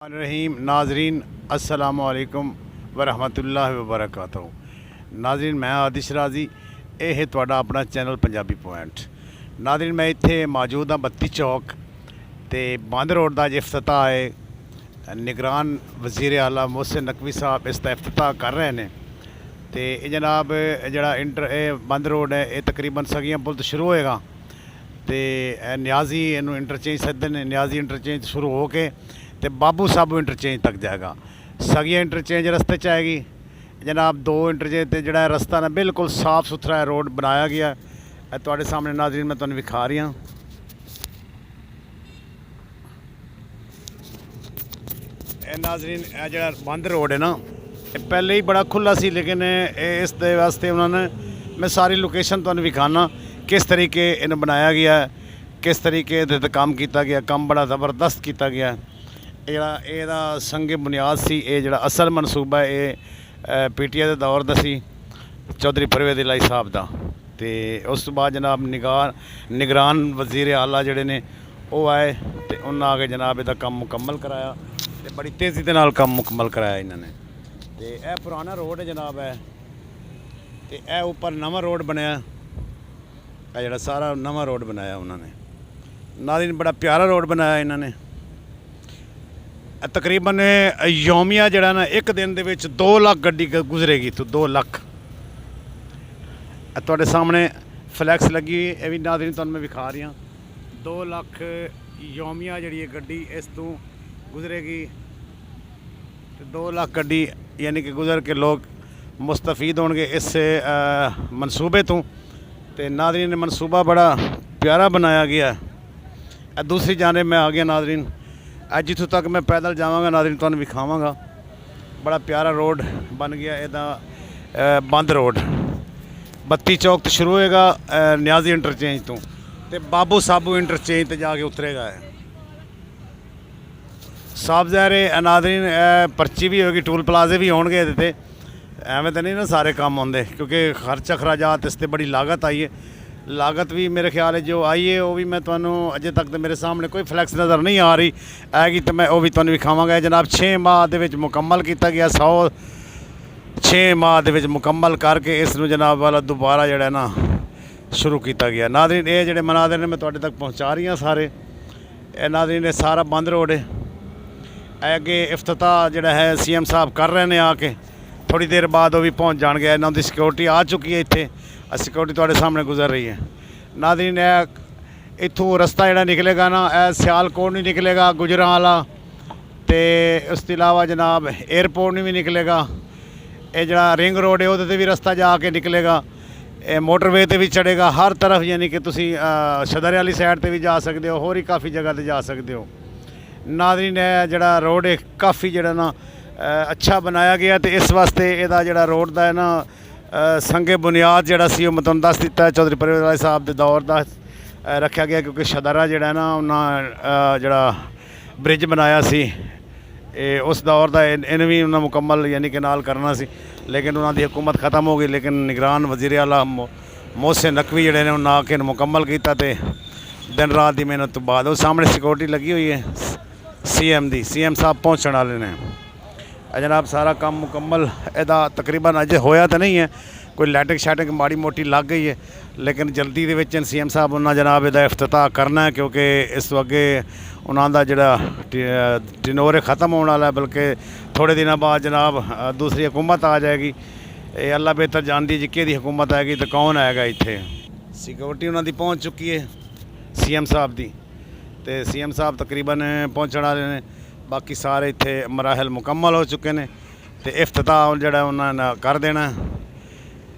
रहीम नाजरीन अस्सलामुअलैकुम वरहमतुल्लाहि वबरकातुहू। नाजरीन मैं आदिश राजी, यह है तुहाडा अपना चैनल पंजाबी पॉइंट। नाजरीन मैं इत्थे मौजूद हाँ 32 चौक ते बंद रोड का अज इफ्तिताह है। निगरान वज़ीर आला मोहसिन नकवी साहब इसका इफ्तिताह कर रहे हैं। तो जनाब जड़ा बंद रोड है ये तकरीबन सगियां पुल तो शुरू होएगा तो न्याजी इनू इंटरचेंज सदन न्याजी इंटरचेंज शुरू हो के तो बाबू साबू इंटरचेंज तक जाएगा। सगिया इंटरचेंज रस्ते च आएगी जनाब। दो इंटरचेंज तो जड़ा रस्ता ना बिल्कुल साफ सुथरा रोड बनाया गया है। तुहाडे सामने नाज़रीन मैं तुहानू विखा रही हाँ। नाज़रीन जड़ा बंद रोड है ना पहले ही बड़ा खुला सी, लेकिन इस दे वास्ते उन्होंने मैं सारी लोकेशन तुहानू विखाना किस तरीके इन्हें बनाया गया है, किस तरीके दे काम किया गया। काम बड़ा ज़बरदस्त किया गया है। एदा संगे बुनियाद सी जड़ा असल मनसूबा है ये PTI के दौर का सी चौधरी परवेज़ इलाही साहब का। तो उस तो बाद जनाब निगरान वज़ीर आला जड़े ने वो आए तो उन्होंने आके जनाब इसका काम मुकम्मल कराया तो बड़ी तेज़ी के नाल काम मुकम्मल कराया इन्होंने। तो यह पुराना रोड है जनाब है तो यह ऊपर नवा रोड बनया जड़ा सारा नवा रोड बनाया उन्होंने। नाज़रीन बड़ा प्यारा रोड बनाया इन्होंने। तकरीबन यौमिया जड़ा ना एक दिन दे विच 2 लाख गड्डी गुजरेगी तो 2 लाख। तुहाडे सामने फ्लैक्स लगी ये भी नाज़रीन तुहानू मैं विखा रही हाँ। 2 लाख यौमिया जी गड्डी इस तू गुजरेगी तो 2 लाख गड्डी यानी कि गुजर के लोग मुस्तफ़ीद होंगे इस मनसूबे तो। नाज़रीन मनसूबा बड़ा प्यारा बनाया गया है। दूसरी जाने मैं आ गया नाज़रीन जितों तक मैं पैदल जावांगा नाज़रीन तुहानू विखावांगा। बड़ा प्यारा रोड बन गया इदा बंद रोड 32 चौक तो शुरू होएगा न्याजी इंटरचेंज तो बाबू साबू इंटरचेंज तो जाके उतरेगा है। साफ ज़ाहिर है नाज़रीन पर्ची भी होगी, टूल प्लाजे भी होंगे ये एवं तो नहीं ना सारे काम होंगे क्योंकि खर्च अखराजात इस बड़ी लागत आई है। लागत भी मेरे ख्याल है जो आई है वो भी मैं तुहानू अजे तक तो मेरे सामने कोई फ्लैक्स नज़र नहीं आ रही आएगी तो मैं वो भी तुहानू विखावांगा। जनाब 6 माह दे विच मुकम्मल किया गया 6 माह दे विच मुकम्मल करके इस जनाब वाला दोबारा जड़ा ना शुरू किया गया। नाज़रीन ये जड़े मनाज़िर ने मैं तुहाडे तक पहुँचा रही हाँ सारे। नाज़रीन ये सारा बंद रोड है। अगे इफ्तिताह जड़ा है CM साहब कर रहे हैं आके थोड़ी देर बाद वो भी पहुँच जाएंगे। इन्हों की सिक्योरिटी आ चुकी है इत्थे सिक्योरिटी तुहाडे सामने गुजर रही है। नाज़रीन इत्थों रस्ता जड़ा निकलेगा ना सियालकोट नहीं निकलेगा गुजरांवाला तो उसके अलावा जनाब एयरपोर्ट नहीं भी निकलेगा। ये जड़ा रिंग रोड है वो भी रस्ता जाके निकलेगा मोटरवे ते भी चढ़ेगा हर तरफ यानी कि तुसी शदरे वाली साइड ते भी जा सकते हो होर ही काफ़ी जगह ते जा सकते हो। नाज़रीन जड़ा रोड है काफ़ी जड़ा ना अच्छा बनाया गया तो इस वास्ते इहदा जड़ा रोड का है ना संगे बुनियाद जड़ा सी मैं तुहानू दस दिता है चौधरी परवेज़ इलाही साहब के दौर का रखा गया क्योंकि शदरा जड़ा ना उन्हें जड़ा ब्रिज बनाया सी उस दौर का इन भी उन्हें मुकम्मल यानी कि नाल करना सी लेकिन उन्होंने हुकूमत ख़त्म हो गई। लेकिन निगरान वज़ीर आला मोहसिन नकवी जड़े ने उन्हें आके मुकम्मल किया तो दिन रात की मेहनत तो बाद वो सामने सिक्योरिटी लगी हुई है CM साहब पहुँचने वाले ने। जनाब सारा काम मुकम्मल इहदा तकरीबन अजे होया तो नहीं है कोई लैटिंग शैटिंग माड़ी मोटी लग गई है लेकिन जल्दी दे विच CM साहब उन्होंने जनाब इहदा इफ्तिताह करना है क्योंकि इस तो अगे उन्होंने जड़ा टिनोर ख़त्म होने वाला है। बल्कि थोड़े दिनों बाद जनाब दूसरी हुकूमत आ जाएगी। ये अल्लाह बेहतर जानती जी कि हुकूमत आएगी तो कौन आएगा इत्थे। सिक्योरिटी उन्होंने पहुँच चुकी है CM साहब की तो CM साहब तकरीबन पहुँचने वाले ने। बाकी सारे इत्थे मराहल मुकम्मल हो चुके हैं तो इफ्तिताह जड़ा उन्होंने कर देना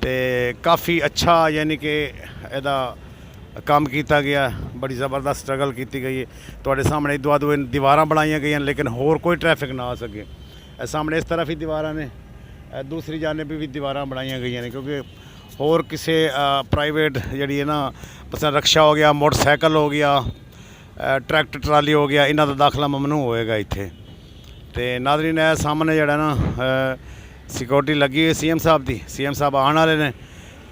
तो काफ़ी अच्छा यानी कि इहदा काम किया गया। बड़ी ज़बरदस्त स्ट्रगल की गई है। तुहाडे सामने दो दीवारां बनाई गई लेकिन होर कोई ट्रैफिक ना आ सके। सामने इस तरफ ही दीवारां ने दूसरी जानिब भी दीवारां बनाई गई हैं क्योंकि होर किसी प्राइवेट जड़ी है ना मसलन रक्शा हो गया मोटरसाइकिल हो गया ट्रैक्टर ट्राली हो गया इन्हों का दाखला ममनू होएगा इत्थे। तो नाज़रीन सामने जड़ा ना सिक्योरिटी लगी हुई CM साहब की CM साहब आने वाले ने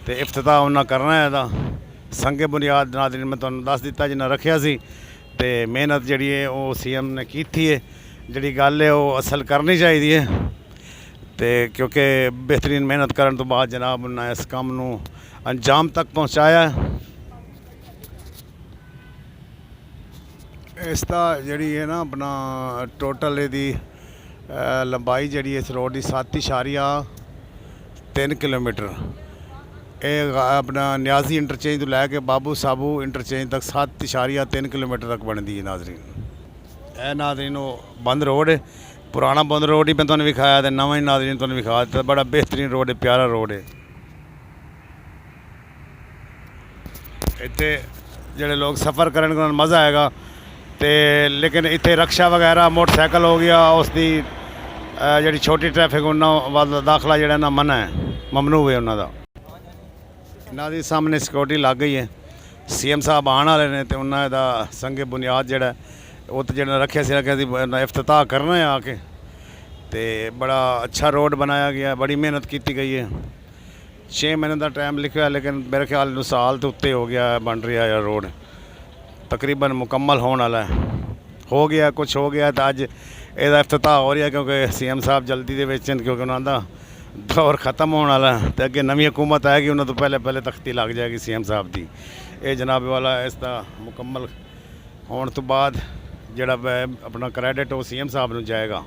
तो इफ्तिताह उन्हें करना है इहदा संगे बुनियाद। नाज़रीन मैं तुहानू दस दिता जिन्हें रखिया सी तो मेहनत जी है वो CM ने की है ਜਿਹੜੀ ਗੱਲ ਹੈ ਉਹ ਅਸਲ ਕਰਨੀ ਚਾਹੀਦੀ ਹੈ ਤੇ ਕਿਉਂਕਿ ਬਿਹਤਰੀਨ ਮਿਹਨਤ ਕਰਨ ਤੋਂ ਬਾਅਦ ਜਨਾਬ ਉਹਨਾਂ ਇਸ ਕੰਮ ਨੂੰ ਅੰਜਾਮ ਤੱਕ ਪਹੁੰਚਾਇਆ। ਇਸ ਦਾ ਜਿਹੜੀ ਹੈ ਨਾ ਆਪਣਾ ਟੋਟਲ ਇਹਦੀ ਲੰਬਾਈ ਜਿਹੜੀ ਇਸ ਰੋਡ ਦੀ 7.3 ਕਿਲੋਮੀਟਰ। ਇਹ ਆਪਣਾ ਨਿਆਜ਼ੀ ਇੰਟਰਚੇਂਜ ਤੋਂ ਲੈ ਕੇ ਬਾਬੂ ਸਾਬੂ ਇੰਟਰਚੇਂਜ ਤੱਕ 7.3 ਕਿਲੋਮੀਟਰ ਤੱਕ ਬਣਦੀ ਹੈ ਨਾਜ਼ਰੀਨ। ਇਹ ਨਾਜ਼ਰੀਨ ਉਹ ਬੰਦ रोड है, पुराना बंद रोड ही मैं तुहानूं विखाया तो नवा ही नाज़रीन तुहानूं विखा दिता। बड़ा बेहतरीन रोड है, प्यारा रोड है। इत्थे जिहड़े लोग सफ़र करन उन्हां नूं मज़ा आएगा तो, लेकिन इत्थे रक्शा वगैरह मोटरसाइकिल हो गया उसकी जिहड़ी छोटी ट्रैफिक उन्हां वाला दाखला जिहड़ा ना मना है, ममनू है उन्हां दा। इन्हां दी सामने सिक्योरिटी लग गई है। CM साहब आने वाले ने तो उन्हां दा संगे बुनियाद जिहड़ा वो तो जो रखे से इफ्तिताह करना है आके। तो बड़ा अच्छा रोड बनाया गया, बड़ी मेहनत की गई है। 6 महीने का टाइम लिखा, लेकिन मेरे ख्याल में साल तो उत्ते हो गया बन रहा है रोड, तकरीबन मुकम्मल होने वाला है। हो गया कुछ हो गया तो अज इसका इफ्तिताह हो रहा है क्योंकि CM साहब जल्दी दे विच क्योंकि उन्होंने दौर ख़त्म होने वाला है तो अगे नवी हुकूमत आएगी, उन्होंने तो पहले तख्ती लग जाएगी CM साहब की। ये जनाब वाला इसका मुकम्मल होने तो बाद ਜਿਹੜਾ अपना क्रेडिट वो CM साहब ਨੂੰ जाएगा।